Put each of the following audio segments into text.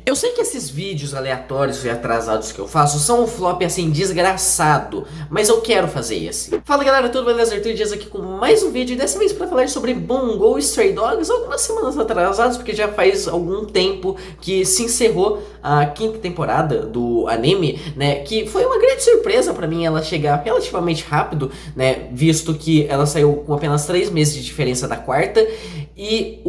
Eu sei que esses vídeos aleatórios e atrasados que eu faço são um flop assim desgraçado, mas eu quero fazer esse. Fala galera, tudo beleza? Arthur Dias aqui com mais um vídeo, e dessa vez para falar sobre Bungo Stray Dogs, algumas semanas atrasadas, porque já faz algum tempo que se encerrou a quinta temporada do anime, né, que foi uma grande surpresa pra mim ela chegar relativamente rápido, né, visto que ela saiu com apenas 3 meses de diferença da quarta, e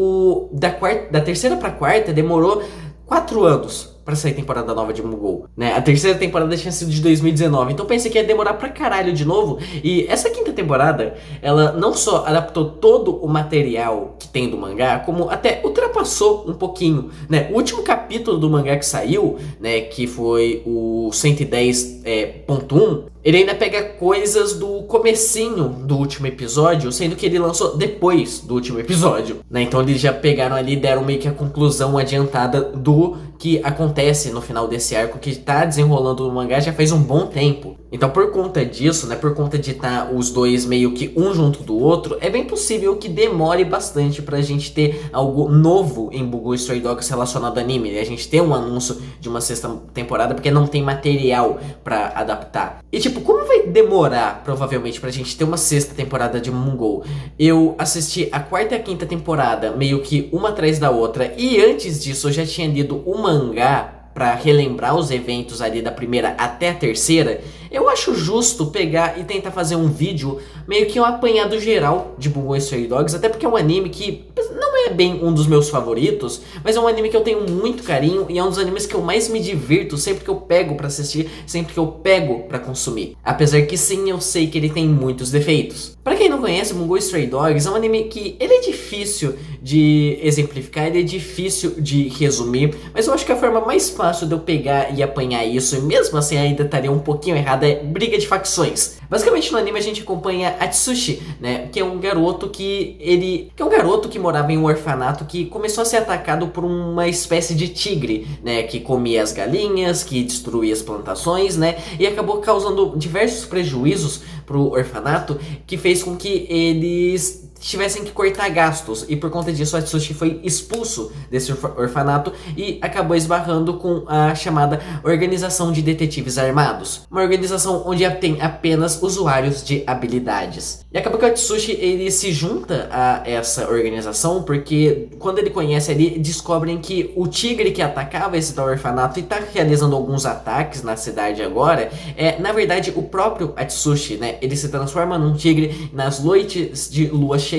da terceira pra quarta demorou 4 anos pra sair temporada nova de Bungo, né? A terceira temporada tinha sido de 2019, então pensei que ia demorar pra caralho de novo. E essa quinta temporada, ela não só adaptou todo o material que tem do mangá, como até ultrapassou um pouquinho, né? O último capítulo do mangá que saiu, né, que foi o 110.1, ele ainda pega coisas do comecinho do último episódio, sendo que ele lançou depois do último episódio, né? Então eles já pegaram ali e deram meio que a conclusão adiantada do que acontece no final desse arco que tá desenrolando no mangá já faz um bom tempo. Então por conta disso, né, por conta de estar os dois meio que um junto do outro, é bem possível que demore bastante pra gente ter algo novo em Bungo Stray Dogs relacionado ao anime, né? A gente ter um anúncio de uma sexta temporada porque não tem material pra adaptar. E tipo, como vai demorar provavelmente pra gente ter uma sexta temporada de Bungo? Eu assisti a quarta e a quinta temporada meio que uma atrás da outra, e antes disso eu já tinha lido o mangá pra relembrar os eventos ali da primeira até a terceira. Eu acho justo pegar e tentar fazer um vídeo meio que um apanhado geral de Bungo Stray Dogs, até porque é um anime que não é bem um dos meus favoritos, mas é um anime que eu tenho muito carinho e é um dos animes que eu mais me divirto sempre que eu pego pra assistir, sempre que eu pego pra consumir. Apesar que sim, eu sei que ele tem muitos defeitos. Pra quem não conhece, Bungo Stray Dogs é um anime que ele é difícil de exemplificar, ele é difícil de resumir, mas eu acho que a forma mais fácil de eu pegar e apanhar isso, e mesmo assim ainda estaria um pouquinho errada, é briga de facções. Basicamente no anime a gente acompanha Atsushi, né, que é um garoto que morava em um orfanato que começou a ser atacado por uma espécie de tigre, né, que comia as galinhas, que destruía as plantações, né, e acabou causando diversos prejuízos pro orfanato, que fez com que eles tivessem que cortar gastos, e por conta disso Atsushi foi expulso desse orfanato e acabou esbarrando com a chamada Organização de Detetives Armados, uma organização onde tem apenas usuários de habilidades. E acabou que o Atsushi ele se junta a essa organização porque quando ele conhece ali, descobrem que o tigre que atacava esse tal orfanato e tá realizando alguns ataques na cidade agora é na verdade o próprio Atsushi, né? Ele se transforma num tigre nas noites de lua cheia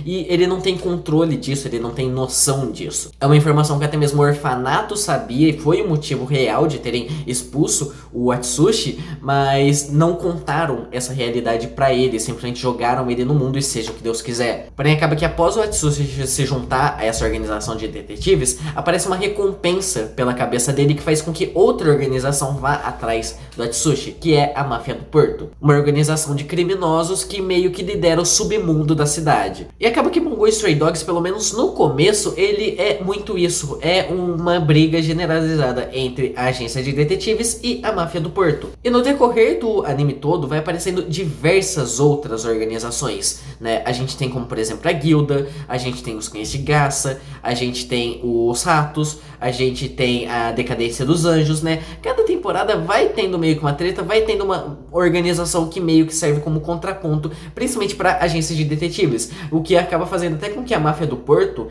e ele não tem controle disso, ele não tem noção disso. É uma informação que até mesmo o orfanato sabia e foi o motivo real de terem expulso o Atsushi, mas não contaram essa realidade pra ele, simplesmente jogaram ele no mundo e seja o que Deus quiser. Porém acaba que após o Atsushi se juntar a essa organização de detetives, aparece uma recompensa pela cabeça dele que faz com que outra organização vá atrás do Atsushi, que é a Máfia do Porto, uma organização de criminosos que meio que lidera o submundo da cidade. E acaba que Bungo Stray Dogs, pelo menos no começo, ele é muito isso, é uma briga generalizada entre a agência de detetives e a Máfia do Porto. E no decorrer do anime todo vai aparecendo diversas outras organizações, né? A gente tem como por exemplo a Guilda, a gente tem os Cães de Garça, a gente tem os Ratos, a gente tem a Decadência dos Anjos, né? Cada temporada vai tendo meio que uma treta, vai tendo uma organização que meio que serve como contraponto, principalmente para agências de detetives, o que acaba fazendo até com que a Máfia do Porto,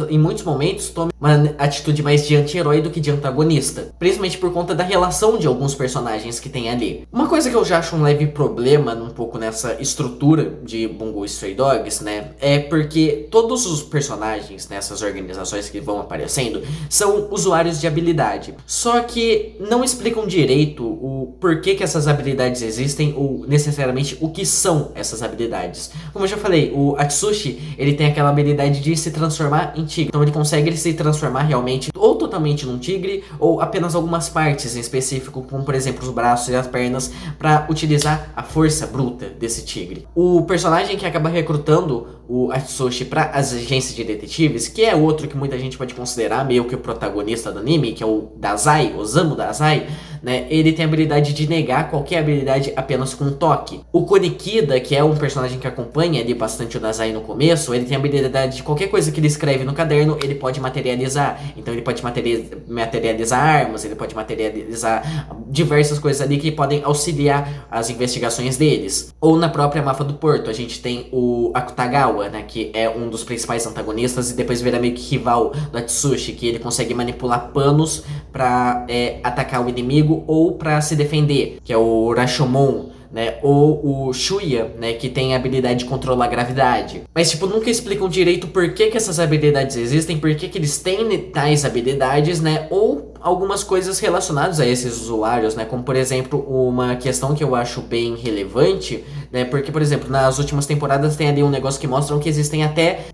em muitos momentos, tome uma atitude mais de anti-herói do que de antagonista, principalmente por conta da relação de alguns personagens que tem ali. Uma coisa que eu já acho um leve problema um pouco nessa estrutura de Bungo Stray Dogs, né, é porque todos os personagens nessas organizações que vão aparecendo são usuários de habilidade, só que não explicam direito o porquê que essas habilidades existem ou necessariamente o que são essas habilidades. Como eu já falei, o Atsushi, ele tem aquela habilidade de se transformar em tigre, então ele consegue se transformar realmente ou totalmente num tigre ou apenas algumas partes em específico, como por exemplo os braços e as pernas, para utilizar a força bruta desse tigre. O personagem que acaba recrutando o Atsushi para as agências de detetives, que é outro que muita gente pode considerar meio que o protagonista do anime, que é o Dazai, Osamu Dazai, né, ele tem a habilidade de negar qualquer habilidade apenas com um toque. O Konikida, que é um personagem que acompanha ali bastante o Dazai no começo, ele tem a habilidade de qualquer coisa que ele escreve no caderno, ele pode materializar. Então ele pode materializar armas, ele pode materializar diversas coisas ali que podem auxiliar as investigações deles. Ou na própria Máfia do Porto, a gente tem o Akutagawa, né, que é um dos principais antagonistas e depois vira meio que rival do Atsushi, que ele consegue manipular panos pra atacar o inimigo ou pra se defender, que é o Rashomon, né, ou o Shuya, né, que tem a habilidade de controlar a gravidade. Mas, tipo, nunca explicam direito por que essas habilidades existem, por que eles têm tais habilidades, né, ou algumas coisas relacionadas a esses usuários, né, como, por exemplo, uma questão que eu acho bem relevante, né, porque, por exemplo, nas últimas temporadas tem ali um negócio que mostram que existem até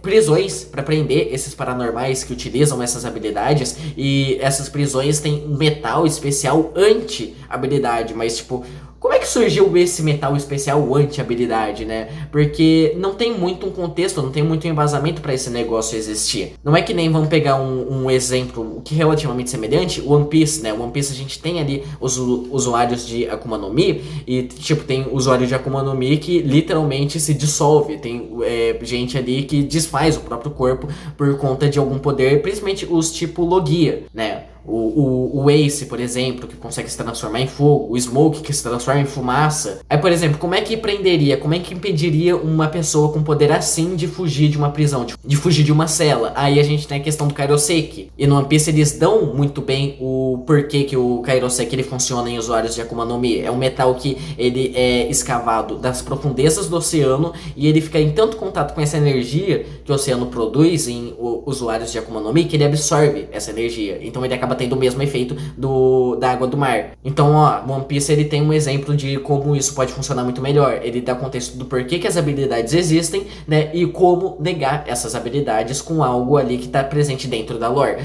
prisões para prender esses paranormais que utilizam essas habilidades, e essas prisões têm metal especial anti-habilidade, mas, tipo, como é que surgiu esse metal especial anti-habilidade, né? Porque não tem muito um contexto, não tem muito um embasamento para esse negócio existir. Não é que nem vamos pegar um exemplo que é relativamente semelhante, One Piece, né? One Piece a gente tem ali os usuários de Akuma no Mi, e tipo, tem usuário de Akuma no Mi que literalmente se dissolve. Tem gente ali que desfaz o próprio corpo por conta de algum poder, principalmente os tipo Logia, né? O Ace, por exemplo, que consegue se transformar em fogo. O Smoke, que se transforma em fumaça. Aí, por exemplo, como é que prenderia, como é que impediria uma pessoa com poder assim de fugir de uma prisão, de fugir de uma cela? Aí a gente tem a questão do Kairoseki. E no One Piece eles dão muito bem o porquê que o Kairoseki ele funciona em usuários de Akuma no Mi. É um metal que ele é escavado das profundezas do oceano, e ele fica em tanto contato com essa energia que o oceano produz em usuários de Akuma no Mi, que ele absorve essa energia. Então ele acaba tendo o mesmo efeito da água do mar. Então, ó, One Piece ele tem um exemplo de como isso pode funcionar muito melhor. Ele dá contexto do porquê que as habilidades existem, né, e como negar essas habilidades com algo ali que tá presente dentro da lore.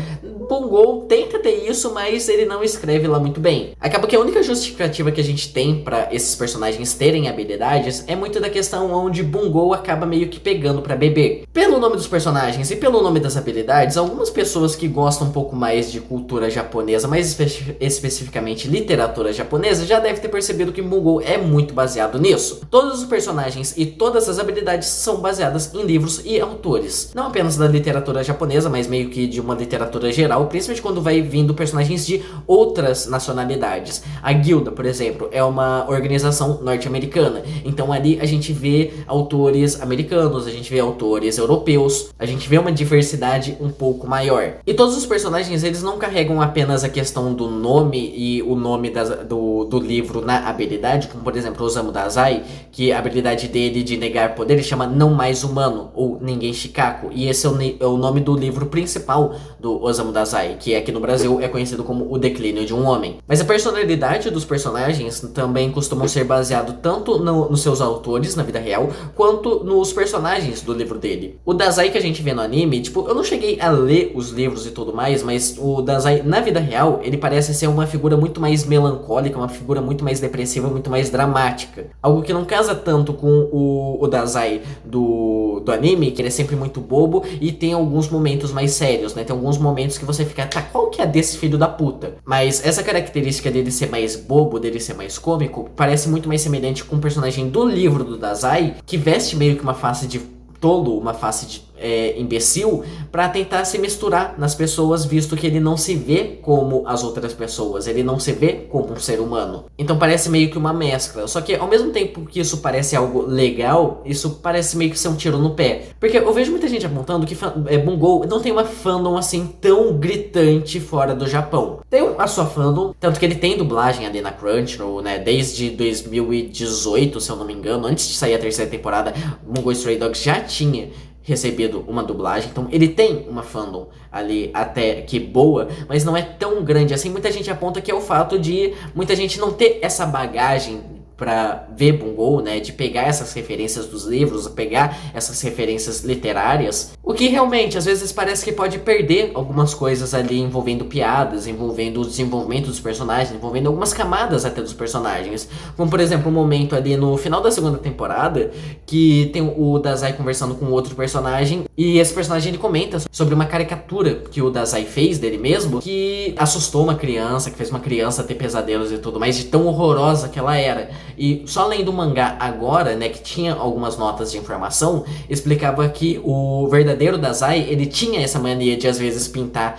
Bungo tenta ter isso, mas ele não escreve lá muito bem. Acaba que a única justificativa que a gente tem pra esses personagens terem habilidades é muito da questão onde Bungo acaba meio que pegando pra beber. Pelo nome dos personagens e pelo nome das habilidades, algumas pessoas que gostam um pouco mais de cultura japonesa, mais especificamente literatura japonesa, já deve ter percebido que Bungo é muito baseado nisso. Todos os personagens e todas as habilidades são baseadas em livros e autores. Não apenas da literatura japonesa, mas meio que de uma literatura geral, principalmente quando vai vindo personagens de outras nacionalidades. A Guilda, por exemplo, é uma organização norte-americana, então ali a gente vê autores americanos, a gente vê autores europeus, a gente vê uma diversidade um pouco maior. E todos os personagens, eles não carregam apenas a questão do nome e o nome do livro na habilidade, como por exemplo o Osamu Dazai, que a habilidade dele de negar poder chama Não Mais Humano, ou Ninguém Shikaku, e esse é o nome do livro principal do Osamu Dazai, que aqui no Brasil é conhecido como O Declínio de um Homem. Mas a personalidade dos personagens também costumam ser baseado tanto nos seus autores na vida real, quanto nos personagens do livro dele. O Dazai que a gente vê no anime, tipo, eu não cheguei a ler os livros e tudo mais, mas o Dazai na vida real, ele parece ser uma figura muito mais melancólica, uma figura muito mais depressiva, muito mais dramática. Algo que não casa tanto com o Dazai do anime, que ele é sempre muito bobo e tem alguns momentos mais sérios, né? Tem alguns momentos que você fica, tá, qual que é desse filho da puta? Mas essa característica dele ser mais bobo, dele ser mais cômico, parece muito mais semelhante com o personagem do livro do Dazai, que veste meio que uma face de tolo, uma face de imbecil, pra tentar se misturar nas pessoas, visto que ele não se vê como as outras pessoas, ele não se vê como um ser humano. Então parece meio que uma mescla, só que ao mesmo tempo que isso parece algo legal, isso parece meio que ser um tiro no pé, porque eu vejo muita gente apontando que Bungo não tem uma fandom assim tão gritante fora do Japão. Tem a sua fandom, tanto que ele tem dublagem ali na Crunchyroll, né, desde 2018, se eu não me engano, antes de sair a terceira temporada, Bungo Stray Dogs já tinha recebido uma dublagem, então ele tem uma fandom ali até que boa, mas não é tão grande assim. Muita gente aponta que é o fato de muita gente não ter essa bagagem pra ver Bungo, né, de pegar essas referências dos livros, pegar essas referências literárias, o que realmente às vezes parece que pode perder algumas coisas ali envolvendo piadas, envolvendo o desenvolvimento dos personagens, envolvendo algumas camadas até dos personagens, como por exemplo um momento ali no final da segunda temporada que tem o Dazai conversando com outro personagem e esse personagem ele comenta sobre uma caricatura que o Dazai fez dele mesmo, que assustou uma criança, que fez uma criança ter pesadelos e tudo mais, de tão horrorosa que ela era. E só lendo o mangá agora, né, que tinha algumas notas de informação, explicava que o verdadeiro Dazai, ele tinha essa mania de às vezes pintar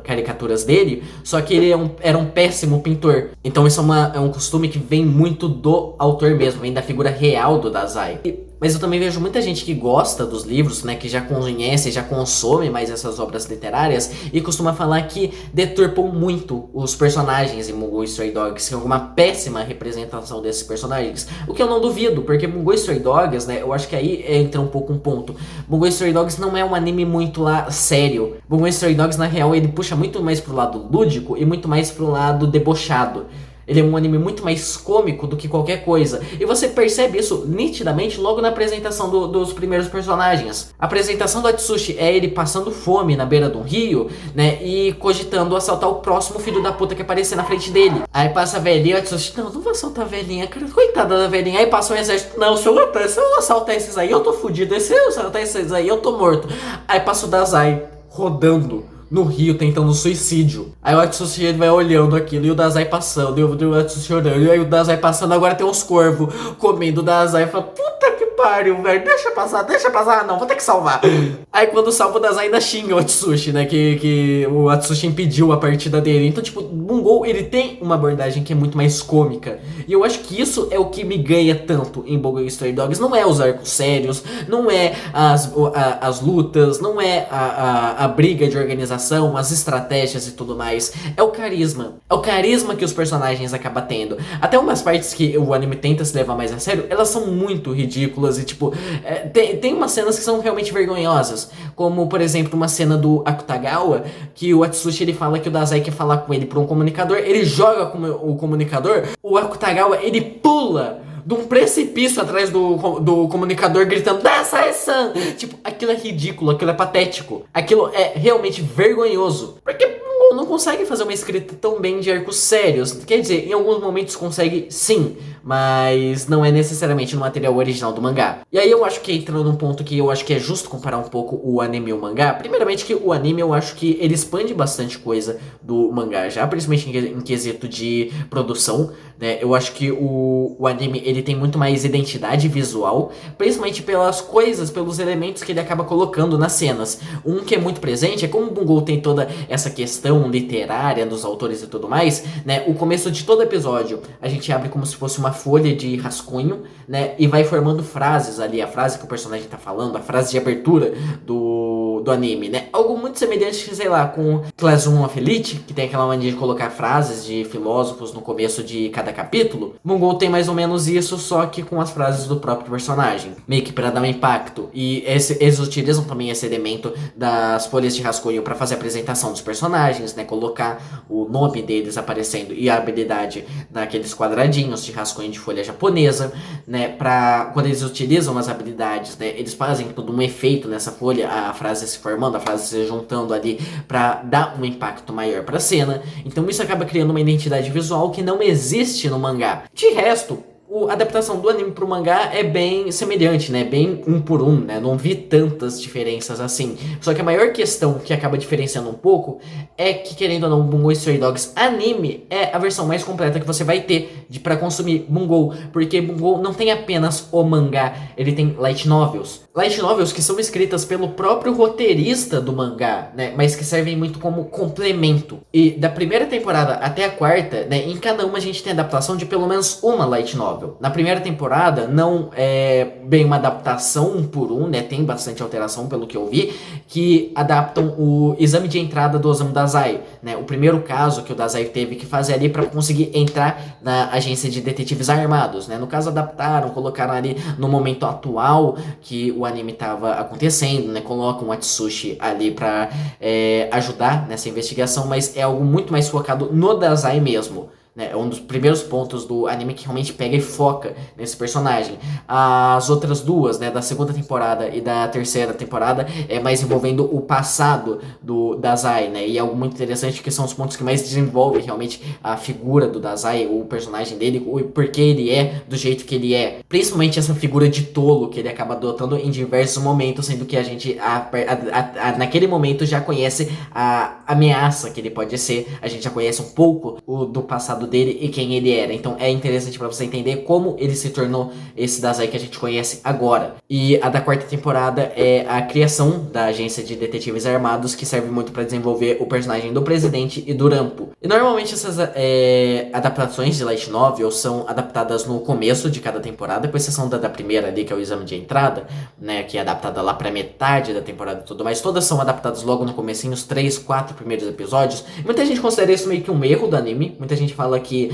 caricaturas dele, só que ele era um péssimo pintor. Então isso é um costume que vem muito do autor mesmo, vem da figura real do Dazai. Mas eu também vejo muita gente que gosta dos livros, né, que já conhece, já consome mais essas obras literárias e costuma falar que deturpam muito os personagens em Bungo Stray Dogs, que é uma péssima representação desses personagens. O que eu não duvido, porque Bungo Stray Dogs, né, eu acho que aí entra um pouco um ponto. Bungo Stray Dogs não é um anime muito lá sério. Bungo Stray Dogs, na real, ele puxa muito mais pro lado lúdico e muito mais pro lado debochado. Ele é um anime muito mais cômico do que qualquer coisa. E você percebe isso nitidamente logo na apresentação dos primeiros personagens. A apresentação do Atsushi é ele passando fome na beira de um rio, né? E cogitando assaltar o próximo filho da puta que aparecer na frente dele. Aí passa a velhinha, o Atsushi, não vou assaltar a velhinha, cara, coitada da velhinha. Aí passa o exército, não, se eu assaltar esses aí, eu tô fudido. Se eu assaltar esses aí, eu tô morto. Aí passa o Dazai rodando no rio tentando suicídio. Aí o Atsushi vai olhando aquilo e o Dazai passando, e o Atsushi olhando, e aí o Dazai passando, agora tem uns corvos comendo o Dazai e fala, puta que pariu, velho, deixa passar, não, vou ter que salvar. Aí quando salva o Dazai ainda xinga o Atsushi, né, que o Atsushi impediu a partida dele. Então, tipo, Bungo, ele tem uma abordagem que é muito mais cômica, e eu acho que isso é o que me ganha tanto em Bungo Stray Dogs. Não é os arcos sérios, não é as lutas, não é a briga de organização, as estratégias e tudo mais. É o carisma. É o carisma que os personagens acabam tendo. Até umas partes que o anime tenta se levar mais a sério, elas são muito ridículas e, tipo, tem umas cenas que são realmente vergonhosas. Como, por exemplo, uma cena do Akutagawa, que o Atsushi, ele fala que o Dazai quer falar com ele por um comunicador, ele joga com o comunicador, o Akutagawa, ele pula de um precipício atrás do comunicador gritando Dazai-san! Tipo, aquilo é ridículo, aquilo é patético. Aquilo é realmente vergonhoso. Porque não consegue fazer uma escrita tão bem de arcos sérios. Quer dizer, em alguns momentos consegue sim, mas não é necessariamente no material original do mangá. E aí eu acho que entra num ponto que eu acho que é justo comparar um pouco o anime e o mangá. Primeiramente que o anime eu acho que ele expande bastante coisa do mangá já, principalmente em quesito de produção, né? Eu acho que o anime ele tem muito mais identidade visual, principalmente pelas coisas, pelos elementos que ele acaba colocando nas cenas. Um que é muito presente é como o Bungo tem toda essa questão literária dos autores e tudo mais, né? O começo de todo episódio a gente abre como se fosse uma folha de rascunho, né? E vai formando frases ali, a frase que o personagem tá falando, a frase de abertura do anime, né? Algo muito semelhante, sei lá, com Classroom of Elite, que tem aquela mania de colocar frases de filósofos no começo de cada capítulo. Bungo tem mais ou menos isso, só que com as frases do próprio personagem, meio que pra dar um impacto. E eles utilizam também esse elemento das folhas de rascunho pra fazer a apresentação dos personagens, né? Colocar o nome deles aparecendo e a habilidade naqueles quadradinhos de rascunho de folha japonesa, né? Pra quando eles utilizam as habilidades, né? Eles fazem todo um efeito nessa folha, a frase se formando, a frase se juntando ali pra dar um impacto maior pra cena. Então isso acaba criando uma identidade visual que não existe no mangá. De resto, a adaptação do anime pro mangá é bem semelhante, né? Bem um por um, né? Não vi tantas diferenças assim. Só que a maior questão que acaba diferenciando um pouco é que, querendo ou não, Bungo Stray Dogs anime é a versão mais completa que você vai ter pra consumir Bungo. Porque Bungo não tem apenas o mangá, ele tem light novels. Light novels que são escritas pelo próprio roteirista do mangá, né? Mas que servem muito como complemento. E da primeira temporada até a quarta, né? Em cada uma a gente tem adaptação de pelo menos uma light novel. Na primeira temporada não é bem uma adaptação um por um, né? Tem bastante alteração pelo que eu vi, que adaptam o exame de entrada do Osamu Dazai, né? O primeiro caso que o Dazai teve que fazer ali para conseguir entrar na agência de detetives armados, né? No caso adaptaram, colocaram ali no momento atual que o anime tava acontecendo, né? Colocam o Atsushi ali para ajudar nessa investigação, mas é algo muito mais focado no Dazai mesmo. né? É um dos primeiros pontos do anime que realmente pega e foca nesse personagem. As outras duas, né, da segunda temporada e da terceira temporada, é mais envolvendo o passado do Dazai, né? E é algo muito interessante que são os pontos que mais desenvolvem realmente a figura do Dazai, o personagem dele, o porquê ele é do jeito que ele é. Principalmente essa figura de tolo que ele acaba adotando em diversos momentos, sendo que a gente naquele momento já conhece a ameaça que ele pode ser, a gente já conhece um pouco do passado dele e quem ele era. Então é interessante pra você entender como ele se tornou esse Dazai que a gente conhece agora. E a da quarta temporada é a criação da agência de detetives armados, que serve muito pra desenvolver o personagem do presidente e do Rampo. E normalmente essas adaptações de light novel são adaptadas no começo de cada temporada, com exceção da primeira ali, que é o exame de entrada, né, que é adaptada lá pra metade da temporada e tudo mais. Todas são adaptadas logo no comecinho, os 3, 4 primeiros episódios. Muita gente considera isso meio que um erro do anime. Muita gente fala que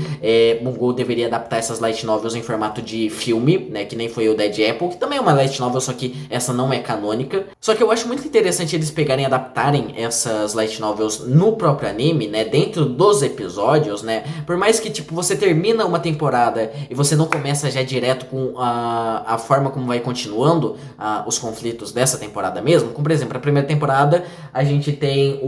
Bungo deveria adaptar essas light novels em formato de filme, né, que nem foi o Dead Apple, que também é uma light novel, só que essa não é canônica. Só que eu acho muito interessante eles pegarem e adaptarem essas light novels no próprio anime, né, dentro dos episódios, né, por mais que, tipo, você termina uma temporada e você não começa já direto com a forma como vai continuando os conflitos dessa temporada mesmo. Como, por exemplo, a primeira temporada a gente tem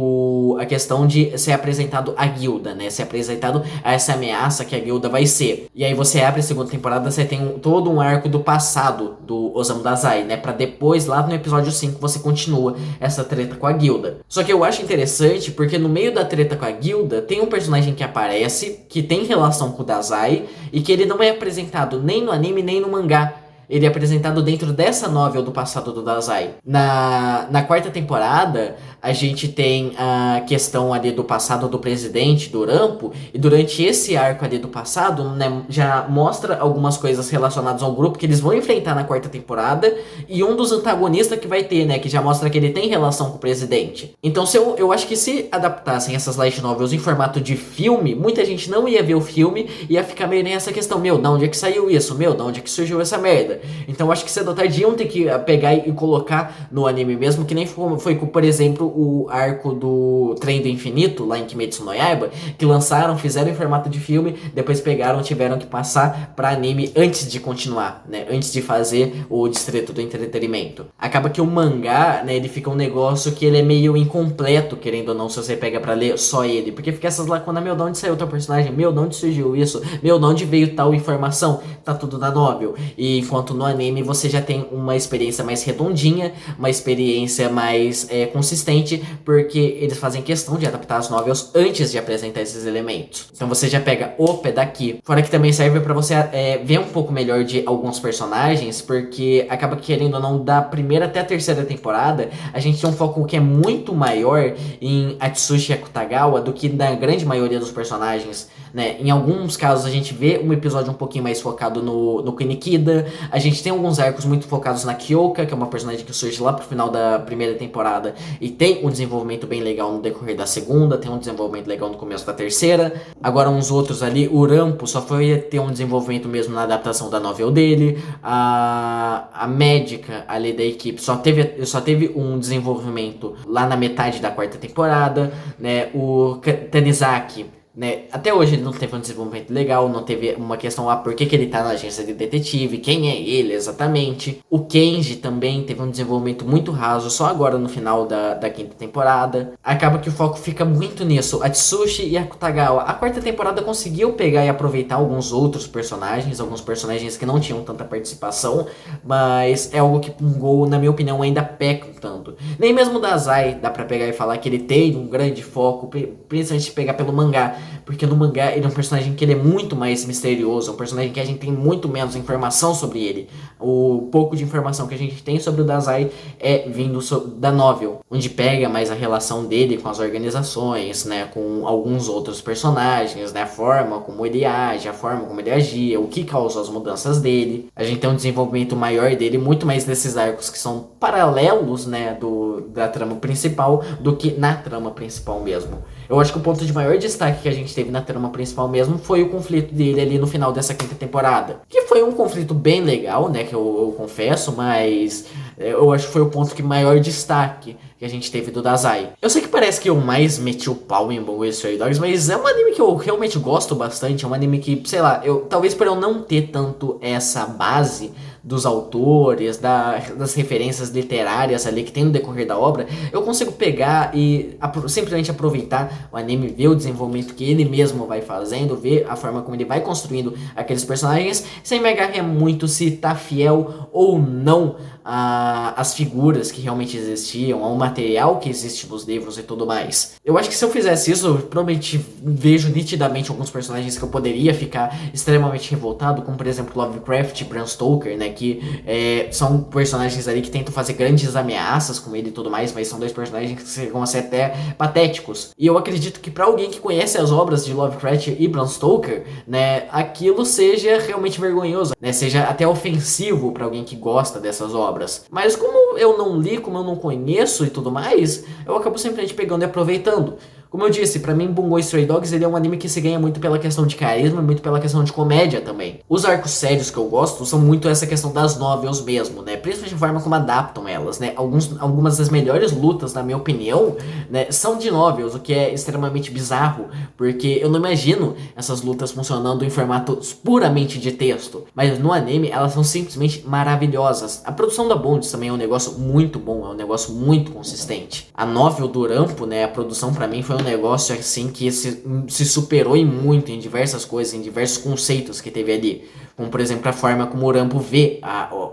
a questão de ser apresentado a guilda, né, ser apresentado a essa ameaça que a guilda vai ser. E aí você abre a segunda temporada, você tem todo um arco do passado do Osamu Dazai, né, pra depois, lá no episódio 5, você continua essa treta com a guilda. Só que eu acho interessante porque no meio da treta com a guilda tem um personagem que aparece, que tem relação com o Dazai, e que ele não é apresentado nem no anime nem no mangá. Ele é apresentado dentro dessa novel do passado do Dazai. Na quarta temporada, a gente tem a questão ali do passado do presidente, do Rampo, e durante esse arco ali do passado, né, já mostra algumas coisas relacionadas ao grupo que eles vão enfrentar na quarta temporada, e um dos antagonistas que vai ter, né, que já mostra que ele tem relação com o presidente. Então eu acho que se adaptassem essas light novels em formato de filme, muita gente não ia ver o filme, ia ficar meio nessa questão, meu, da onde é que saiu isso? Meu, da onde é que surgiu essa merda? Então acho que cedo ou tarde iam ter que pegar e colocar no anime mesmo, que nem foi com, por exemplo, o arco do Trem do Infinito, lá em Kimetsu no Yaiba, que lançaram, fizeram em formato de filme, depois tiveram que passar pra anime antes de continuar, né, antes de fazer o Distrito do Entretenimento. Acaba que o mangá, né, ele fica um negócio que ele é meio incompleto, querendo ou não, se você pega pra ler só ele, porque fica essas lacunas, meu, de onde saiu teu personagem? Meu, de onde surgiu isso? Meu, de onde veio tal informação? Tá tudo na novel. E enquanto no anime você já tem uma experiência mais redondinha, uma experiência mais consistente, porque eles fazem questão de adaptar as novels antes de apresentar esses elementos. Então você já pega o pé daqui. Fora que também serve pra você ver um pouco melhor de alguns personagens, porque acaba que, querendo ou não, da primeira até a terceira temporada, a gente tem um foco que é muito maior em Atsushi Akutagawa do que na grande maioria dos personagens, né? Em alguns casos a gente vê um episódio um pouquinho mais focado no Kunikida, a gente tem alguns arcos muito focados na Kyoka, que é uma personagem que surge lá pro final da primeira temporada e tem um desenvolvimento bem legal no decorrer da segunda, tem um desenvolvimento legal no começo da terceira. Agora uns outros ali, o Rampo só foi ter um desenvolvimento mesmo na adaptação da novel dele, a médica ali da equipe só teve um desenvolvimento lá na metade da quarta temporada, né? O Tanizaki, né, até hoje ele não teve um desenvolvimento legal, não teve uma questão por que ele tá na agência de detetive, quem é ele exatamente. O Kenji também teve um desenvolvimento muito raso, só agora no final da quinta temporada. Acaba que o foco fica muito nisso, Atsushi e Akutagawa. A quarta temporada conseguiu pegar e aproveitar alguns outros personagens, que não tinham tanta participação, mas é algo que Bungo, na minha opinião, ainda peca um tanto. Nem mesmo o Dazai dá pra pegar e falar que ele tem um grande foco, principalmente se pegar pelo mangá. Porque no mangá ele é um personagem que ele é muito mais misterioso, um personagem que a gente tem muito menos informação sobre ele. O pouco de informação que a gente tem sobre o Dazai é vindo da novel, onde pega mais a relação dele com as organizações, né, com alguns outros personagens, né, a forma como ele age, a forma como ele agia, o que causou as mudanças dele. A gente tem um desenvolvimento maior dele, muito mais nesses arcos que são paralelos, né, da trama principal, do que na trama principal mesmo. Eu acho que o ponto de maior destaque que a gente teve na trama principal mesmo foi o conflito dele ali no final dessa quinta temporada. Que foi um conflito bem legal, né, que eu confesso, mas eu acho que foi o ponto que maior destaque que que a gente teve do Dazai. Eu sei que parece que eu mais meti o pau em Bungo Stray Dogs, mas é um anime que eu realmente gosto bastante, é um anime que, sei lá, talvez por eu não ter tanto essa base dos autores, das referências literárias ali que tem no decorrer da obra, eu consigo pegar e simplesmente aproveitar o anime, ver o desenvolvimento que ele mesmo vai fazendo, ver a forma como ele vai construindo aqueles personagens, sem me agarrar muito se tá fiel ou não às figuras que realmente existiam, ao material que existe nos livros e tudo mais. Eu acho que se eu fizesse isso, eu provavelmente vejo nitidamente alguns personagens que eu poderia ficar extremamente revoltado, como por exemplo Lovecraft e Bram Stoker, né, que são personagens ali que tentam fazer grandes ameaças com ele e tudo mais, mas são dois personagens que chegam a ser até patéticos. E eu acredito que pra alguém que conhece as obras de Lovecraft e Bram Stoker, né, aquilo seja realmente vergonhoso, né, seja até ofensivo pra alguém que gosta dessas obras. Mas como eu não li, como eu não conheço e tudo mais, eu acabo simplesmente pegando e aproveitando. Como eu disse, pra mim Bungo Stray Dogs ele é um anime que se ganha muito pela questão de carisma e muito pela questão de comédia também. Os arcos sérios que eu gosto são muito essa questão das novels mesmo, né? Principalmente a forma como adaptam elas, né? Algumas das melhores lutas, na minha opinião, né, são de novels, o que é extremamente bizarro, porque eu não imagino essas lutas funcionando em formato puramente de texto. Mas no anime elas são simplesmente maravilhosas. A produção da Bones também é um negócio muito bom, é um negócio muito consistente. A novel do Rampo, né, a produção pra mim foi um negócio assim que se superou muito em diversas coisas, em diversos conceitos que teve ali. Como por exemplo a forma como o Rampo vê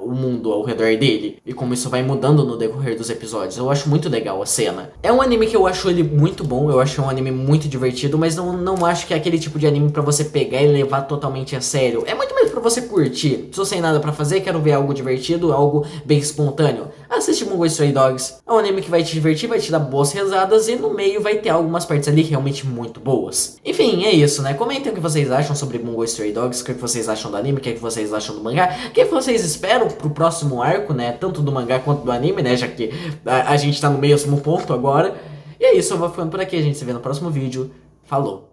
o mundo ao redor dele e como isso vai mudando no decorrer dos episódios. Eu acho muito legal a cena. É um anime que eu acho ele muito bom, eu acho um anime muito divertido, mas não acho que é aquele tipo de anime pra você pegar e levar totalmente a sério. É muito mais pra você curtir. Estou sem nada pra fazer, quero ver algo divertido, algo bem espontâneo. Assiste Bungo Stray Dogs. É um anime que vai te divertir, vai te dar boas risadas e no meio vai ter algumas partes ali realmente muito boas. Enfim, é isso, né? Comentem o que vocês acham sobre Bungo Stray Dogs, o que vocês acham do anime, o que vocês acham do mangá, o que vocês esperam pro próximo arco, né? Tanto do mangá quanto do anime, né? Já que a gente tá no mesmo ponto agora. E é isso, eu vou ficando por aqui, a gente se vê no próximo vídeo. Falou!